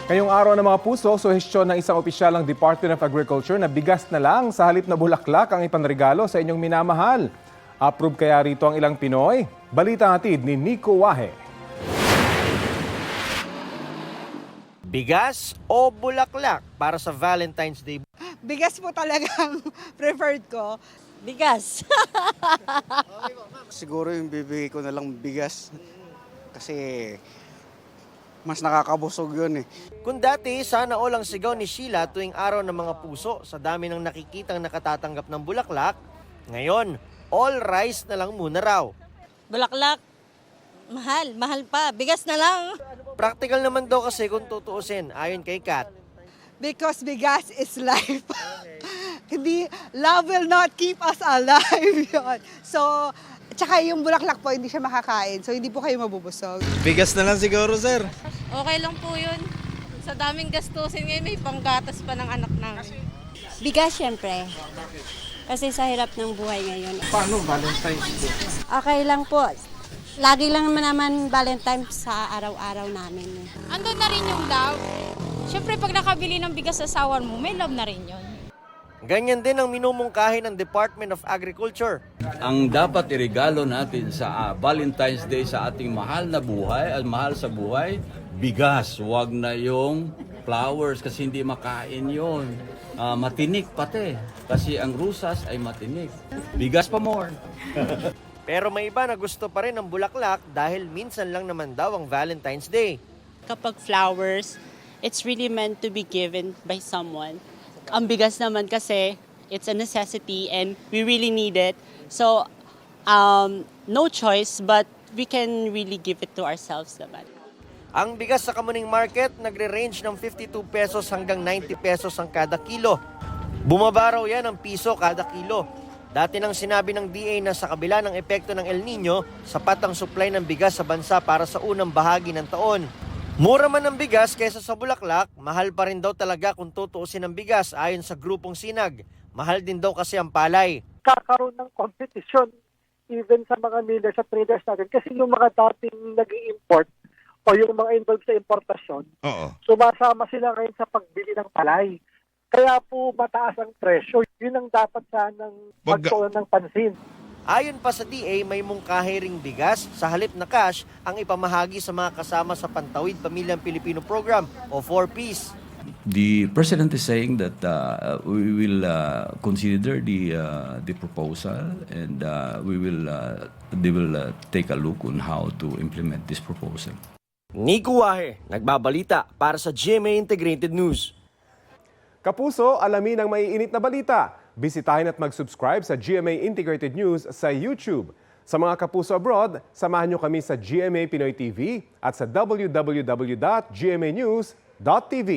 Ngayong araw ng mga puso, suhestyon ng isang opisyal ng Department of Agriculture na bigas na lang sa halip na bulaklak ang ipanregalo sa inyong minamahal. Approve kaya rito ang ilang Pinoy? Balita hatid ni Nico Wahe. Bigas o bulaklak para sa Valentine's Day? Bigas po talagang preferred ko. Bigas. Siguro yung bibigay ko na lang bigas kasi mas nakakabusog yun eh. Kung dati, sana all ang sigaw ni Sheila tuwing araw ng mga puso sa dami ng nakikitang nakatatanggap ng bulaklak, ngayon, all rice na lang muna raw. Bulaklak. Mahal pa. Bigas na lang. Practical naman daw kasi kung tutuusin, ayon kay Kat. Because bigas is life. Hindi, love will not keep us alive. Yun. So, tsaka yung bulaklak po, hindi siya makakain. So, hindi po kayo mabubusog. Bigas na lang siguro, sir. Okay lang po yun. Sa daming gastusin ngayon, may panggatas pa ng anak namin. Bigas, syempre. Kasi sa hirap ng buhay ngayon. Paano Valentine's Day? Okay lang po. Lagi lang naman Valentine's sa araw-araw namin. Andun na rin yung love. Siyempre, pag nakabili ng bigas sa asawa mo, may love na rin yun. Ganyan din ang minumungkahi ng Department of Agriculture. Ang dapat iregalo natin sa Valentine's Day sa ating mahal na buhay, mahal sa buhay, bigas. Huwag na yung flowers kasi hindi makain yon. Matinik pati kasi ang rusas ay matinik. Bigas pa more. Pero may iba na gusto pa rin ng bulaklak dahil minsan lang naman daw ang Valentine's Day. Kapag flowers, it's really meant to be given by someone. Ang bigas naman kasi, it's a necessity and we really need it. So, no choice but we can really give it to ourselves naman. Ang bigas sa Kamuning Market nagre-range ng 52 pesos hanggang 90 pesos ang kada kilo. Bumaba raw yan ng piso kada kilo. Dati nang sinabi ng DA na sa kabila ng epekto ng El Nino, sapat ang supply ng bigas sa bansa para sa unang bahagi ng taon. Mura man ang bigas kaysa sa bulaklak, mahal pa rin daw talaga kung tutuusin ang bigas ayon sa grupong Sinag. Mahal din daw kasi ang palay. Kakaroon ng competition even sa mga millers at traders natin kasi yung mga dating nag-i-import o yung mga involved sa importasyon, sumasama sila ngayon sa pagbili ng palay. Kaya po mataas ang presyo. Yun ang dapat sanang magtuunan ng pansin. Ayon pa sa DA, may mungkahi ring bigas sa halip na cash ang ipamahagi sa mga kasama sa Pantawid Pamilyang Pilipino Program o 4Ps. The President is saying that we will consider the proposal and they will take a look on how to implement this proposal. Nico Wahe, nagbabalita para sa GMA Integrated News. Kapuso, alamin ang maiinit na balita. Bisitahin at mag-subscribe sa GMA Integrated News sa YouTube. Sa mga kapuso abroad, samahan nyo kami sa GMA Pinoy TV at sa www.gmanews.tv.